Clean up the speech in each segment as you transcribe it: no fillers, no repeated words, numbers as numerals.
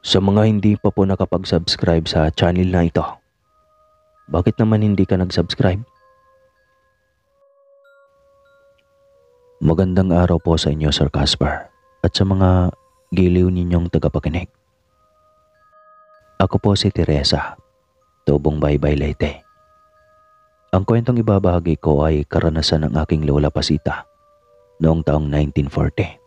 Sa mga hindi pa po nakapag-subscribe sa channel na ito, bakit naman hindi ka nag-subscribe? Magandang araw po sa inyo, Sir Casper, at sa mga giliw ninyong tagapakinig. Ako po si Teresa, Tubong Baybay Leyte. Ang kwentong ibabahagi ko ay karanasan ng aking lola Pasita noong taong 1940.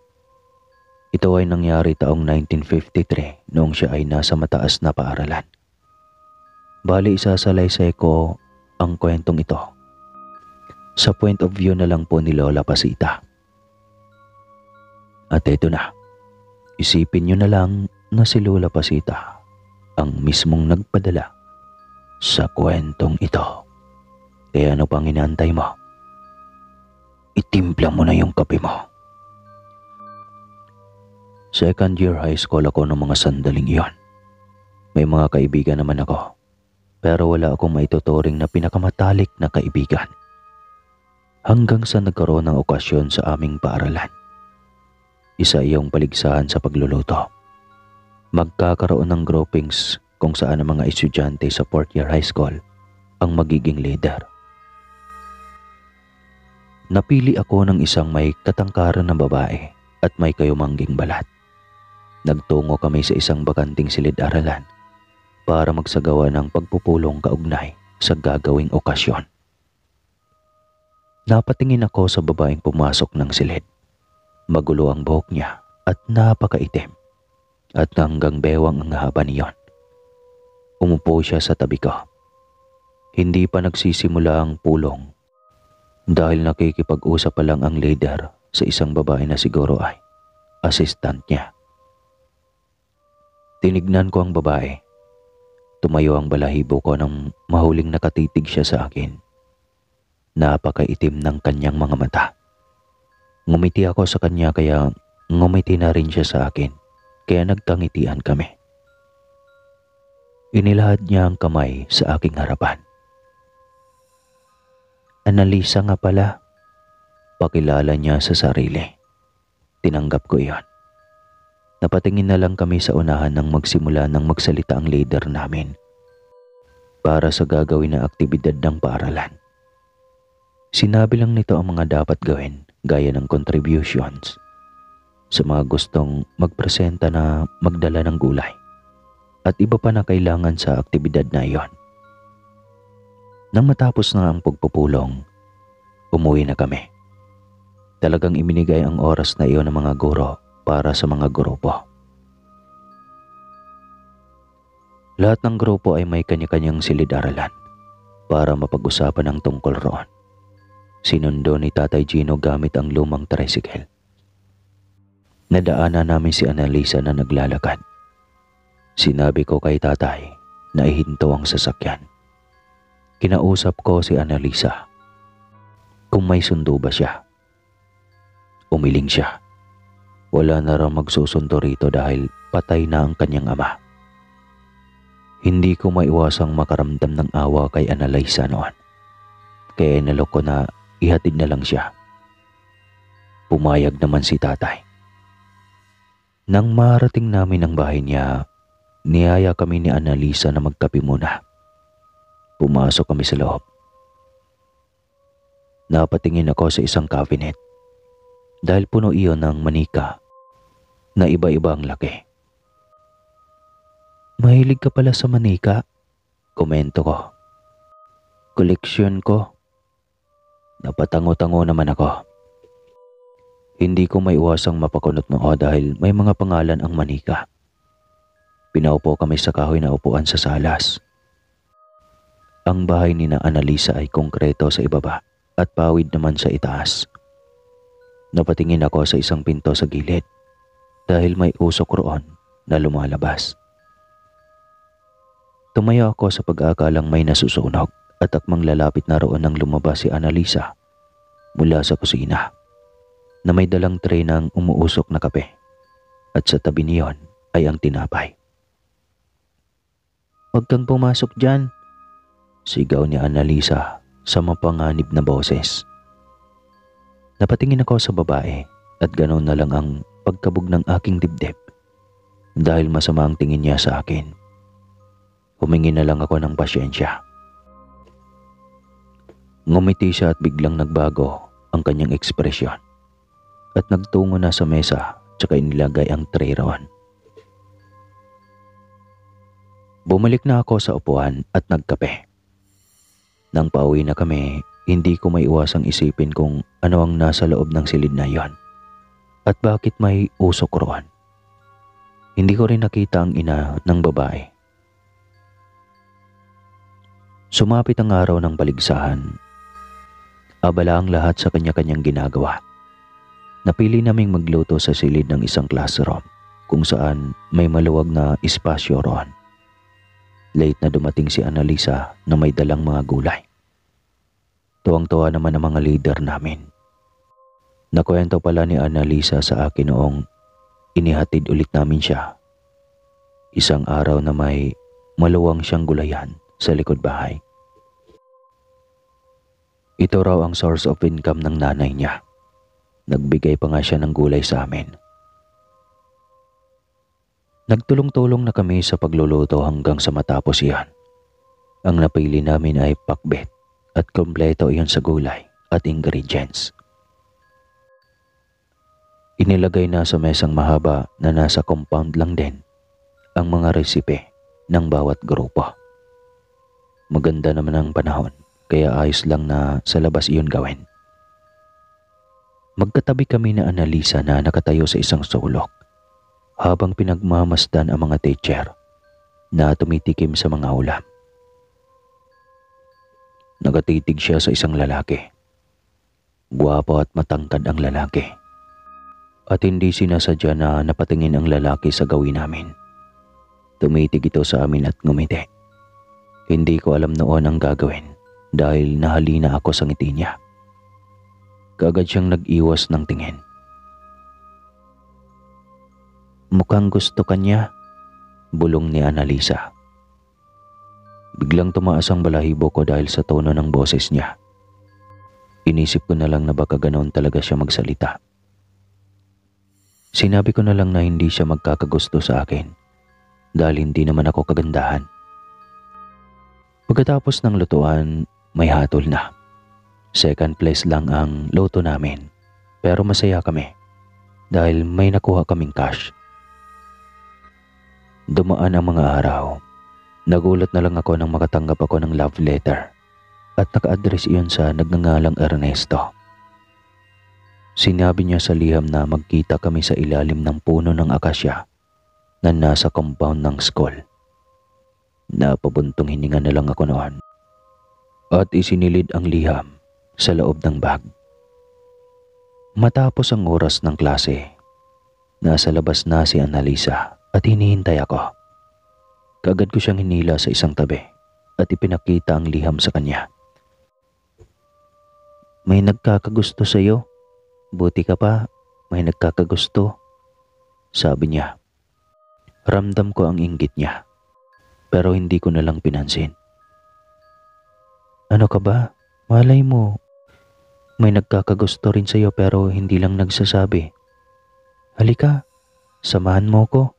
Ito ay nangyari taong 1953 noong siya ay nasa mataas na paaralan. Bali, isasalaysay ko ang kwentong ito sa point of view na lang po ni Lola Pasita. At ito na, isipin nyo na lang na si Lola Pasita ang mismong nagpadala sa kwentong ito. Kaya ano pang inaantay mo? Itimpla mo na yung kape mo. Second year high school ako noong mga sandaling iyon. May mga kaibigan naman ako, pero wala akong maituturing na pinakamatalik na kaibigan. Hanggang sa nagkaroon ng okasyon sa aming paaralan. Isa iyong paligsahan sa pagluluto. Magkakaroon ng groupings kung saan ang mga estudyante sa fourth year high school ang magiging leader. Napili ako ng isang may katangkaran na babae at may kayumangging balat. Nagtungo kami sa isang bakanting silid-aralan para magsagawa ng pagpupulong kaugnay sa gagawing okasyon. Napatingin ako sa babaeng pumasok ng silid. Magulo ang buhok niya at napakaitim at hanggang bewang ang haba niyon. Umupo siya sa tabi ko. Hindi pa nagsisimula ang pulong dahil nakikipag-usap pa lang ang leader sa isang babae na siguro ay assistant niya. Tinignan ko ang babae. Tumayo ang balahibo ko nang mahuling nakatitig siya sa akin. Napakaitim ng kanyang mga mata. Ngumiti ako sa kanya kaya ngumiti na rin siya sa akin, kaya nagkangitian kami. Inilahad niya ang kamay sa aking harapan. Annalisa nga pala, pakilala niya sa sarili. Tinanggap ko iyon. Napatingin na lang kami sa unahan nang magsimula ng magsalita ang leader namin para sa gagawin na aktibidad ng paaralan. Sinabi lang nito ang mga dapat gawin gaya ng contributions sa mga gustong magpresenta na magdala ng gulay at iba pa na kailangan sa aktibidad na iyon. Nang matapos na ang pagpupulong, umuwi na kami. Talagang iminigay ang oras na iyon ng mga guro para sa mga grupo. Lahat ng grupo ay may kanya-kanyang silid-aralan para mapag-usapan ang tungkol roon. Sinundo ni Tatay Gino gamit ang lumang tricycle. Nadaanan namin si Annalisa na naglalakad. Sinabi ko kay Tatay na ihinto ang sasakyan. Kinausap ko si Annalisa kung may sundo ba siya. Umiling siya. Wala na raw magsusundo rito dahil patay na ang kanyang ama. Hindi ko maiwasang makaramdam ng awa kay Annalisa noon. Kaya inalok ko na ihatid na lang siya. Pumayag naman si Tatay. Nang marating namin ang bahay niya, niyaya kami ni Annalisa na magkape muna. Pumasok kami sa loob. Napatingin ako sa isang cabinet dahil puno iyon ng manika na iba-iba ang laki. Mahilig ka pala sa manika, komento ko. Koleksyon ko. Napatango-tango naman ako. Hindi ko maiwasang mapakunot noo dahil may mga pangalan ang manika. Pinaupo kami sa kahoy na upuan sa salas. Ang bahay ni na Annalisa ay konkreto sa ibaba at pawid naman sa itaas. Napatingin ako sa isang pinto sa gilid dahil may usok roon na lumalabas. Tumayo ako sa pag-aakalang may nasusunog at akmang lalapit na roon nang lumabas si Annalisa mula sa kusina na may dalang tray ng umuusok na kape at sa tabi niyon ay ang tinapay. "Huwag kang pumasok dyan," sigaw ni Annalisa sa mapanganib na boses. Napatingin ako sa babae at ganoon na lang ang pagkabog ng aking dibdib dahil masama ang tingin niya sa akin. Humingi na lang ako ng pasyensya. Ngumiti siya at biglang nagbago ang kanyang ekspresyon at nagtungo na sa mesa tsaka inilagay ang tray roon. Bumalik na ako sa upuan at nagkape. Nang pauwi na kami, hindi ko maiwasang isipin kung ano ang nasa loob ng silid na iyon at bakit may usok roon. Hindi ko rin nakita ang ina ng babae. Sumapit ang araw ng paligsahan. Abala ang lahat sa kanya-kanyang ginagawa. Napili naming magluto sa silid ng isang classroom kung saan may maluwag na espasyo roon. Late na dumating si Annalisa na may dalang mga gulay. Tuwang-tuwa naman ang mga leader namin. Nakwento pala ni Annalisa sa akin noong inihatid ulit namin siya. Isang araw na may maluwang siyang gulayan sa likod bahay. Ito raw ang source of income ng nanay niya. Nagbigay pa nga siya ng gulay sa amin. Nagtulong-tulong na kami sa pagluluto hanggang sa matapos iyan. Ang napili namin ay pakbet at kompleto iyon sa gulay at ingredients. Inilagay na sa mesang mahaba na nasa compound lang din ang mga resipe ng bawat grupo. Maganda naman ang panahon kaya ayos lang na sa labas iyon gawin. Magkatabi kami na Annalisa na nakatayo sa isang sulok habang pinagmamasdan ang mga teacher na tumitikim sa mga ulam. Nakatitig siya sa isang lalaki. Gwapo at matangkad ang lalaki. At hindi sinasadya na napatingin ang lalaki sa gawin namin. Tumitig ito sa amin at ngumiti. Hindi ko alam noon ang gagawin dahil nahalina ako sa ngiti niya. Kaagad siyang nag-iwas ng tingin. Mukhang gusto ka niya, bulong ni Annalisa. Biglang tumaas ang balahibo ko dahil sa tono ng boses niya. Inisip ko na lang na baka ganoon talaga siya magsalita. Sinabi ko na lang na hindi siya magkakagusto sa akin dahil hindi naman ako kagandahan. Pagkatapos ng lutuan, may hatol na. Second place lang ang luto namin pero masaya kami dahil may nakuha kaming cash. Dumaan ang mga araw. Nagulat na lang ako nang makatanggap ako ng love letter at naka-address iyon sa nagngangalang Ernesto. Sinabi niya sa liham na magkita kami sa ilalim ng puno ng akasya na nasa compound ng school. Napabuntong hininga na lang ako noon at isinilid ang liham sa loob ng bag. Matapos ang oras ng klase, nasa labas na si Annalisa at hinihintay ako. Kaagad ko siyang hinila sa isang tabi at ipinakita ang liham sa kanya. May nagkakagusto sa iyo. Buti ka pa, may nagkakagusto, sabi niya. Ramdam ko ang inggit niya, pero hindi ko na lang pinansin. Ano ka ba? Malay mo, may nagkakagusto rin sa iyo pero hindi lang nagsasabi. Halika, samahan mo ko.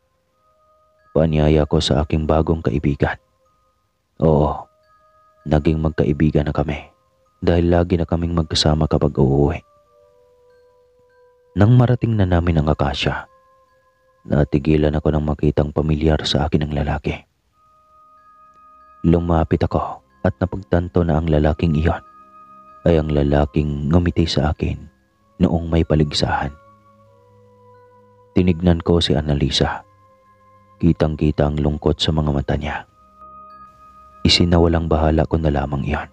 Paanyaya ko sa aking bagong kaibigan. Oo, naging magkaibigan na kami dahil lagi na kaming magkasama kapag uuwi. Nang marating na namin ang akasya, natigilan ako nang makitang pamilyar sa akin ang lalaki. Lumapit ako at napagtanto na ang lalaking iyon ay ang lalaking ngumiti sa akin noong may paligsahan. Tinignan ko si Annalisa. Kitang-kita ang lungkot sa mga mata niya. Isinawalang bahala ko na lamang iyon.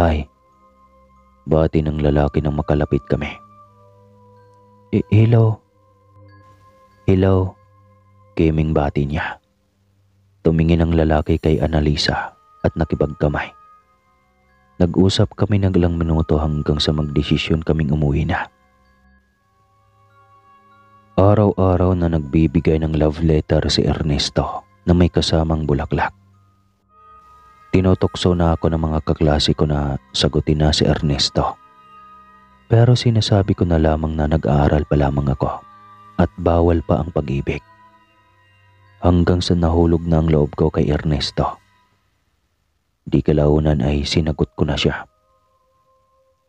Hi. Bati ng lalaki nang makalapit kami. Hello. Hello. Kiming bati niya. Tumingin ang lalaki kay Annalisa at nakipagkamay. Nag-usap kami ng ilang minuto hanggang sa magdesisyon kaming umuwi na. Araw-araw na nagbibigay ng love letter si Ernesto na may kasamang bulaklak. Tinutokso na ako ng mga kaklase ko na sagutin na si Ernesto. Pero sinasabi ko na lamang na nag-aaral pa lamang ako at bawal pa ang pag-ibig. Hanggang sa nahulog na ang loob ko kay Ernesto. Di kalaunan ay sinagot ko na siya.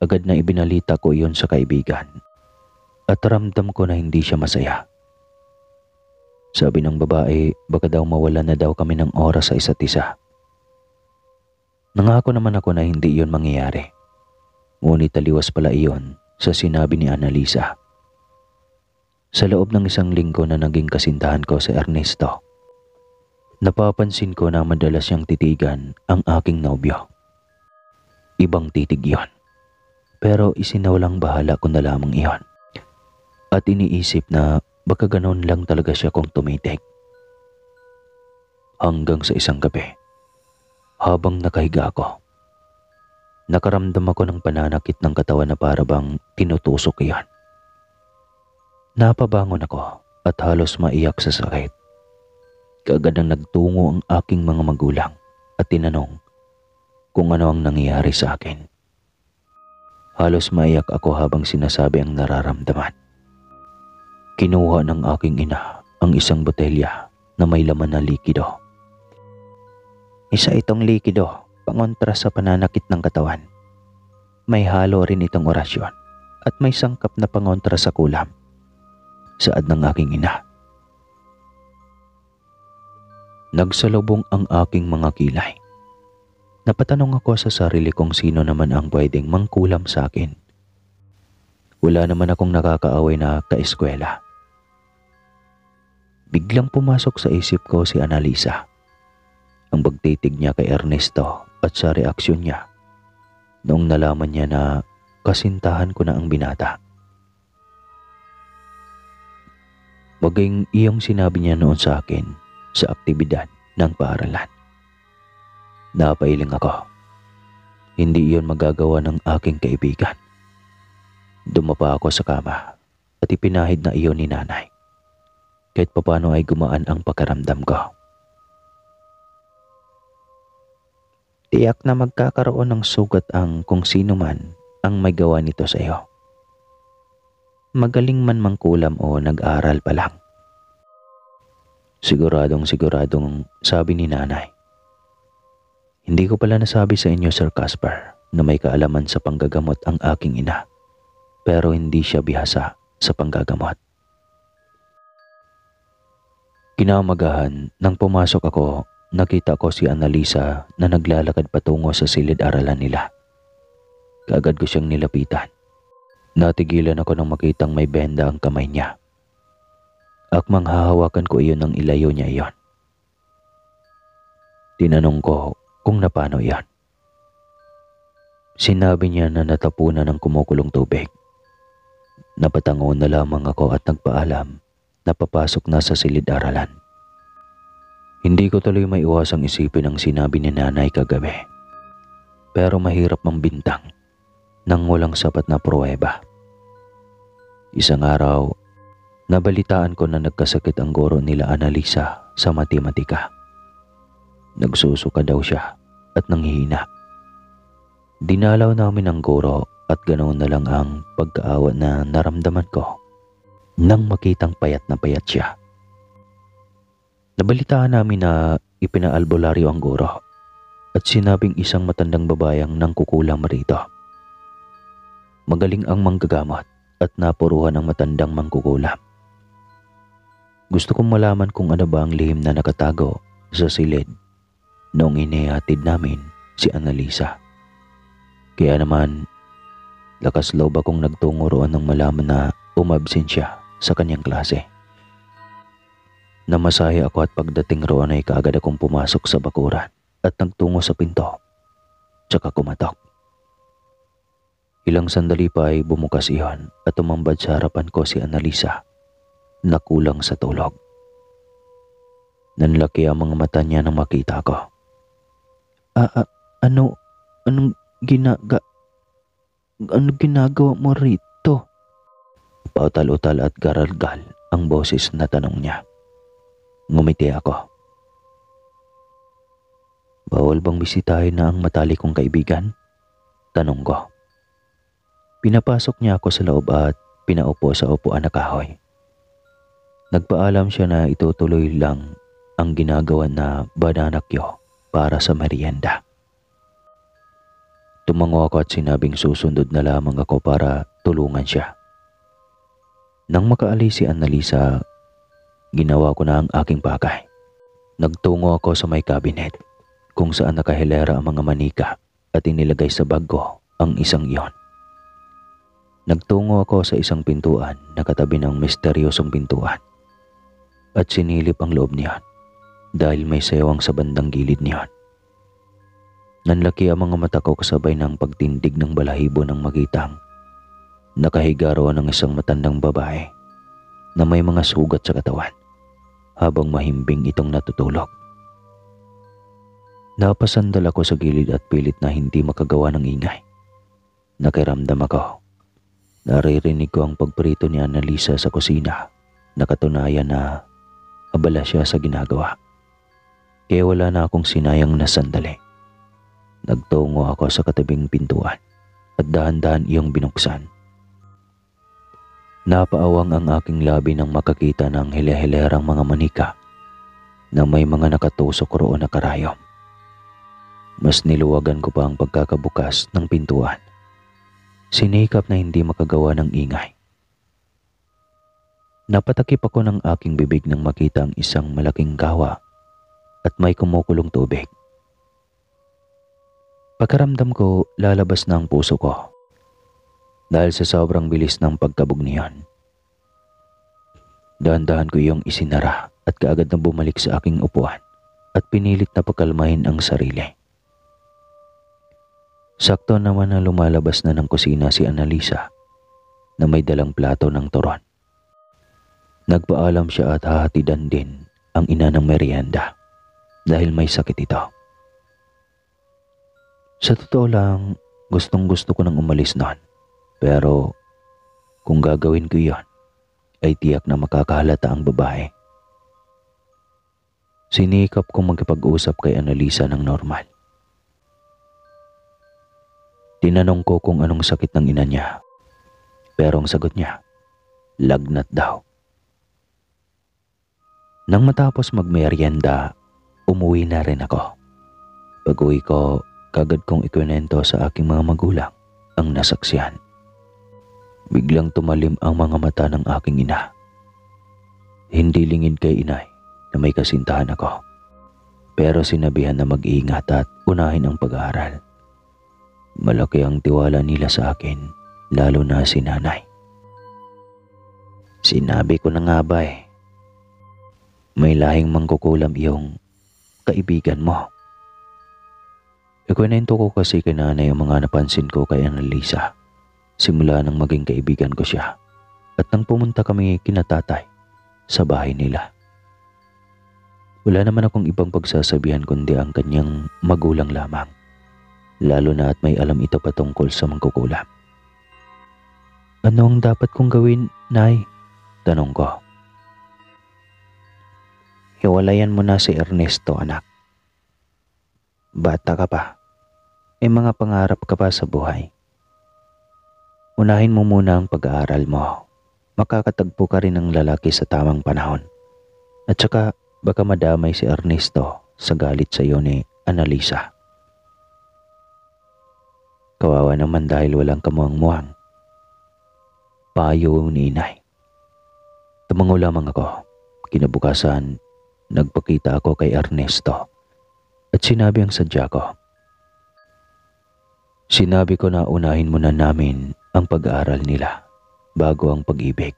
Agad na ibinalita ko iyon sa kaibigan at ramdam ko na hindi siya masaya. Sabi ng babae, baka daw mawala na daw kami ng oras sa isa't isa. Nangako naman ako na hindi iyon mangyayari. Ngunit taliwas pala iyon sa sinabi ni Annalisa. Sa loob ng 1 linggo na naging kasintahan ko sa Ernesto, napapansin ko na madalas siyang titigan ang aking nobyo. Ibang titig iyon, pero isinawalang bahala ko na lamang iyon. At iniisip na baka ganoon lang talaga siya kung tumitig. Hanggang sa isang gabi, habang nakahiga ako, nakaramdam ako ng pananakit ng katawan na para bang tinutusok iyan. Napabangon ako at halos maiyak sa sakit. Kaagad ang nagtungo ang aking mga magulang at tinanong kung ano ang nangyayari sa akin. Halos maiyak ako habang sinasabi ang nararamdaman. Kinuha ng aking ina ang isang botelya na may laman na likido. Isa itong likido pangontra sa pananakit ng katawan. May halo rin itong orasyon at may sangkap na pangontra sa kulam. Saad ng aking ina. Nagsalubong ang aking mga kilay. Napatanong ako sa sarili kung sino naman ang pwedeng mangkulam sa akin. Wala naman akong nakakaaway na kaeskwela. Biglang pumasok sa isip ko si Annalisa. Ang pagtitig niya kay Ernesto at sa reaksyon niya noong nalaman niya na kasintahan ko na ang binata. Maging iyong sinabi niya noon sa akin sa aktibidad ng paaralan. Napailing ako. Hindi iyon magagawa ng aking kaibigan. Dumapa ako sa kama at ipinahid na iyon ni nanay. Kahit papano ay gumaan ang pakiramdam ko. Tiyak na magkakaroon ng sugat ang kung sino man ang may gawa nito sa iyo. Magaling man mangkulam o nag-aral pa lang. Siguradong sabi ni nanay. Hindi ko pala nasabi sa inyo, Sir Casper, na may kaalaman sa panggagamot ang aking ina. Pero hindi siya bihasa sa panggagamot. Kinaumagahan, nang pumasok ako, nakita ko si Annalisa na naglalakad patungo sa silid-aralan nila. Kaagad ko siyang nilapitan. Natigilan ako nang makitang may benda ang kamay niya. Akmang hahawakan ko iyon nang ilayo niya iyon. Tinanong ko kung napano iyon. Sinabi niya na natapunan ng kumukulong tubig. Napatango na lamang ako at nagpaalam na papasok na sa silid-aralan. Hindi ko tuloy maiwasang isipin ang sinabi ni nanay kagabi. Pero mahirap mambintang nang walang sapat na pruweba. Isang araw, nabalitaan ko na nagkasakit ang guro nila Annalisa sa matematika. Nagsusuka daw siya at nanghihina. Dinalaw namin ang guro at ganoon na lang ang pagkaawa na naramdaman ko nang makitang payat na payat siya. Nabalitaan namin na ipinaalbularyo ang guro at sinabing isang matandang babayang nangkukulam rito. Magaling ang manggagamot at napuruhan ang matandang mangkukulam. Gusto kong malaman kung ano ba ang lihim na nakatago sa silid noong inihatid namin si Annalisa. Kaya naman, lakas loob akong nagtungo roon nang malaman na umabsent siya sa kanyang klase. Namasaya ako at pagdating roon ay kaagad akong pumasok sa bakuran at nagtungo sa pinto, tsaka kumatok. Ilang sandali pa ay bumukas iyon at tumambad sa harapan ko si Annalisa na kulang sa tulog. Nanlaki ang mga mata niya nang makita ko. Anong ginagawa mo rito? Pautal-utal at garalgal ang boses na tanong niya. Ngumiti ako. Bawal bang bisitahin na ang matalik kong kaibigan? Tanong ko. Pinapasok niya ako sa loob at pinaupo sa upuan na kahoy. Nagpaalam siya na itutuloy lang ang ginagawa na bananakyo para sa merienda. Tumango ako at sinabing susundod na lamang ako para tulungan siya. Nang makaalis si Annalisa, ginawa ko na ang aking bagay. Nagtungo ako sa may cabinet kung saan nakahilera ang mga manika at inilagay sa bag ko ang isang iyon. Nagtungo ako sa isang pintuan na katabi ng misteryosong pintuan at sinilip ang loob niyan dahil may sayawang sa bandang gilid niyan. Nanlaki ang mga mata ko kasabay ng pagtindig ng balahibo ng makitang nakahiga roon ng isang matandang babae na may mga sugat sa katawan habang mahimbing itong natutulog. Napasandal ako sa gilid at pilit na hindi makagawa ng ingay. Nakiramdam ako. Naririnig ko ang pagprito ni Annalisa sa kusina na katunayan na abala siya sa ginagawa. Kaya wala na akong sinayang na sandali. Nagtungo ako sa katabing pintuan at dahan-dahan iyong binuksan. Napaawang ang aking labi nang makakita ng hile-hilerang mga manika na may mga nakatusok roon na karayom. Mas niluwagan ko pa ang pagkakabukas ng pintuan. Sinikap na hindi makagawa ng ingay. Napatakip ako ng aking bibig nang makita ang isang malaking kawa at may kumukulong tubig. Pagkaramdam ko, lalabas na ang puso ko dahil sa sobrang bilis ng pagkabog niyan. Dahan-dahan ko iyong isinara at kaagad na bumalik sa aking upuan at pinilit na pakalmahin ang sarili. Sakto naman na lumalabas na ng kusina si Annalisa na may dalang plato ng turon. Nagpaalam siya at hahatidan din ang ina ng merienda dahil may sakit ito. Sa totoo lang, gustong-gusto ko nang umalis noon. Pero kung gagawin ko iyon, ay tiyak na makakahalata ang babae. Sinikap kong magkipag-usap kay Annalisa ng normal. Tinanong ko kung anong sakit ng ina niya. Pero ang sagot niya, lagnat daw. Nang matapos magmerienda, umuwi na rin ako. Pag-uwi ko, kagad kong ikwento sa aking mga magulang ang nasaksihan. Biglang tumalim ang mga mata ng aking ina. Hindi lingid kay inay na may kasintahan ako. Pero sinabihan na mag-iingat at unahin ang pag-aaral. Malaki ang tiwala nila sa akin, lalo na si nanay. Sinabi ko na nga ba may lahing mangkukulam iyong kaibigan mo. Ikwento ko kasi kay nanay ang mga napansin ko kay Annalisa. Simula nang maging kaibigan ko siya at nang pumunta kami kina tatay sa bahay nila. Wala naman akong ibang pagsasabihan kundi ang kanyang magulang lamang. Lalo na at may alam ito patungkol sa mangkukulam. Ano ang dapat kong gawin, Nay? Tanong ko. Hiwalayan mo na si Ernesto, anak. Bata ka pa. May mga pangarap ka pa sa buhay. Unahin mo muna ang pag-aaral mo. Makakatagpo ka rin ng lalaki sa tamang panahon. At saka baka madamay si Ernesto sa galit sa iyo ni Annalisa. Kawawa naman dahil walang kamuang-muang. Payo ni inay. Tumango lamang ako. Kinabukasan, nagpakita ako kay Ernesto at sinabi ang sadya ko. Sinabi ko na unahin muna namin ang pag-aaral nila bago ang pag-ibig.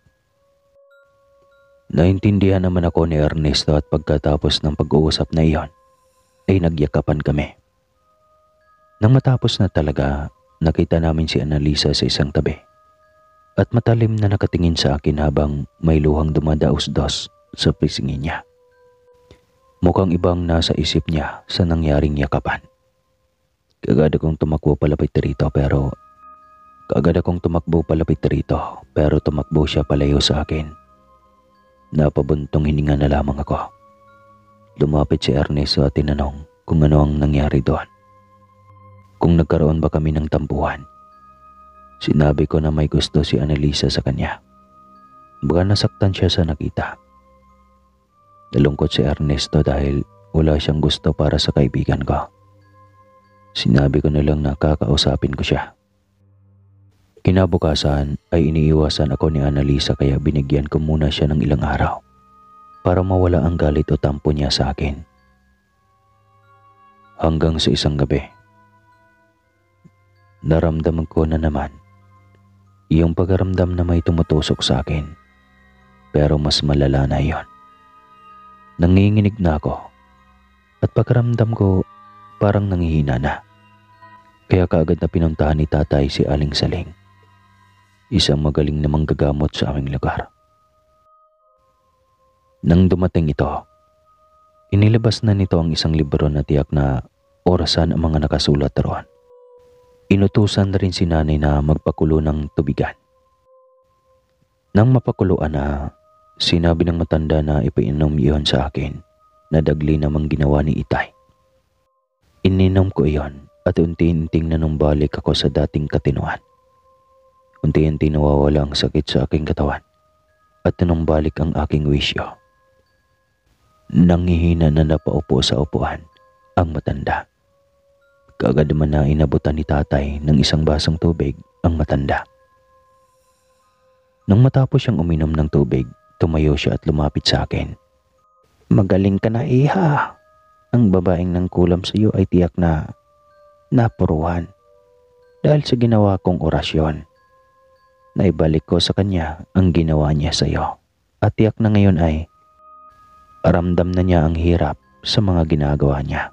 Naintindihan naman ako ni Ernesto at pagkatapos ng pag-uusap na iyon ay nagyakapan kami. Nang matapos na talaga, nakita namin si Annalisa sa isang tabi at matalim na nakatingin sa akin habang may luhang dumadaos-dos sa pisngi niya. Mukhang ibang nasa isip niya sa nangyaring yakapan. Kaagad akong tumakbo palapit rito pero tumakbo siya palayo sa akin. Napabuntong hininga na lamang ako. Lumapit si Ernesto at tinanong kung ano ang nangyari doon. Kung nagkaroon ba kami ng tampuhan. Sinabi ko na may gusto si Annalisa sa kanya. Baka nasaktan siya sa nakita Nalungkot si Ernesto dahil wala siyang gusto para sa kaibigan ko. Sinabi ko na lang na kakausapin ko siya. Kinabukasan ay iniiwasan ako ni Annalisa kaya binigyan ko muna siya ng ilang araw para mawala ang galit o tampo niya sa akin. Hanggang sa isang gabi, naramdaman ko na naman yung pagkaramdam na may tumutusok sa akin, pero mas malala na yon. Nanginginig na ako at pagkaramdam ko parang nangihina na. Kaya kaagad na pinuntahan ni tatay si Aling Saling, isang magaling na manggagamot sa aming lugar. Nang dumating ito, inilabas na nito ang isang libro na tiyak na orasan ang mga nakasulat roon. Inutusan na rin si nanay na magpakulo ng tubigan. Nang mapakuluan na, sinabi ng matanda na ipainom iyon sa akin na dagli namang ginawa ni Itay. Ininom ko iyon at unti-unting nanumbalik ako sa dating katinuan. Unti-unti nawawala ang sakit sa aking katawan at nanumbalik ang aking wisyo. Nangihina na napaupo sa upuan ang matanda. Kaagad naman na inabutan ni tatay ng isang basong tubig ang matanda. Nang matapos siyang uminom ng tubig, tumayo siya at lumapit sa akin. "Magaling ka na, iha. Ang babaeng nang kulam sa iyo ay tiyak na napuruhan dahil sa ginawa kong orasyon. Naibalik ko sa kanya ang ginawa niya sa iyo at tiyak na ngayon ay ramdam na niya ang hirap sa mga ginagawa niya.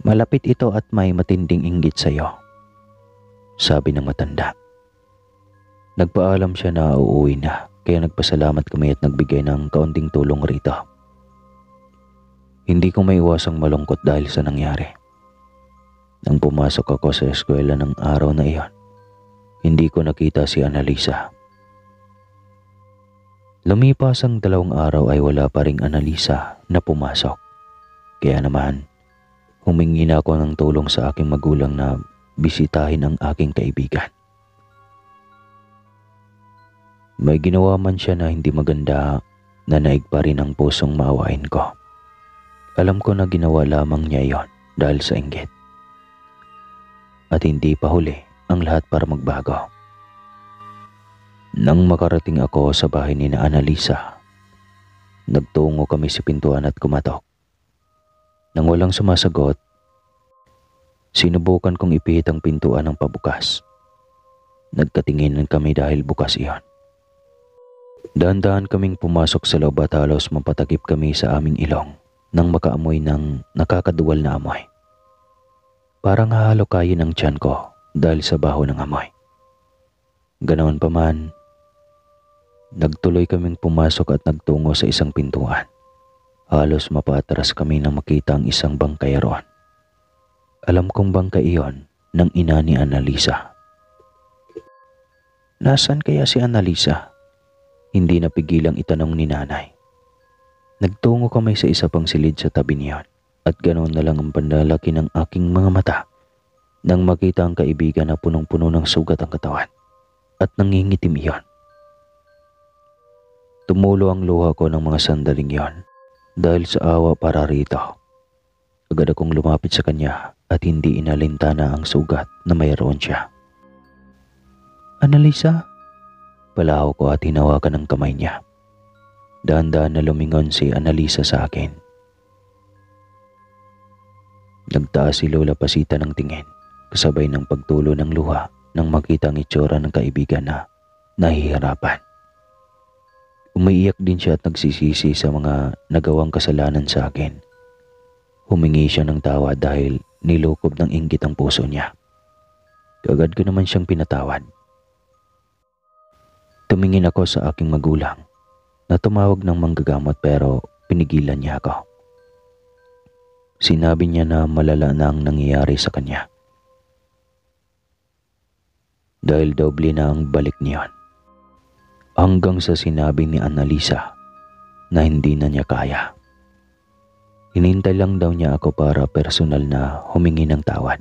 Malapit ito at may matinding inggit sa iyo," sabi ng matanda. Nagpaalam siya na uuwi na, kaya nagpasalamat kami at nagbigay ng kaunting tulong rito. Hindi ko maiwasang malungkot dahil sa nangyari. Nang pumasok ako sa eskwela ng araw na iyon, hindi ko nakita si Annalisa. Lumipas ang 2 araw ay wala pa ring Annalisa na pumasok. Kaya naman, humingi na ako ng tulong sa aking magulang na bisitahin ang aking kaibigan. May ginawa man siya na hindi maganda na naig pa rin ang pusong maawain ko. Alam ko na ginawa lamang niya yon dahil sa inggit. At hindi pa huli ang lahat para magbago. Nang makarating ako sa bahay ni na Annalisa, nagtungo kami sa pintuan at kumatok. Nang walang sumasagot, sinubukan kong ipihit ang pintuan ng pabukas. Nagkatinginan kami dahil bukas iyon. Dahan-dahan kaming pumasok sa loob at halos mapatakip kami sa aming ilong nang makaamoy ng nakakaduwal na amoy. Parang hahalokayin ang tiyan ko dahil sa baho ng amoy. Ganoon pa man, nagtuloy kaming pumasok at nagtungo sa isang pintuan. Halos mapaatras kami nang makita ang isang bangkay roon. Alam kong bangkay iyon ng ina ni Annalisa. "Nasaan kaya si Annalisa?" Hindi napigilang itanong ni nanay. Nagtungo kami sa isa pang silid sa tabi niyon at ganoon na lang ang pandalaki ng aking mga mata nang makita ang kaibigan na punong-puno ng sugat ang katawan at nangingitim iyon. Tumulo ang luha ko ng mga sandaling iyon dahil sa awa para rito. Agad akong lumapit sa kanya at hindi inalintana ang sugat na mayroon siya. "Annalisa?" Palahaw ko at hinawakan ang kamay niya. Dahan-dahan na lumingon si Annalisa sa akin. Nagtaas si Lola Pasita ng tingin, kasabay ng pagtulo ng luha nang makita ang itsura ng kaibigan na nahihirapan. Umiiyak din siya at nagsisisi sa mga nagawang kasalanan sa akin. Humingi siya ng tawad dahil nilukob ng inggit ang puso niya. Agad ko naman siyang pinatawad. Tumingin ako sa aking magulang na tumawag ng manggagamot pero pinigilan niya ako. Sinabi niya na malala na ang nangyayari sa kanya. Dahil doble na ang balik niyon. Hanggang sa sinabi ni Annalisa na hindi na niya kaya. Hinintay lang daw niya ako para personal na humingi ng tawad.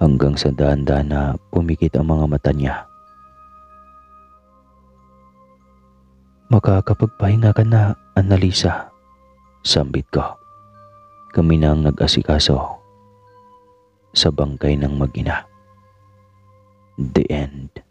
Hanggang sa dahan-dahan na pumikit ang mga mata niya. Makakapagpahinga ka na, Annalisa. Sambit ko. Kami na ang nag-asikaso sa bangkay ng mag-ina. The end.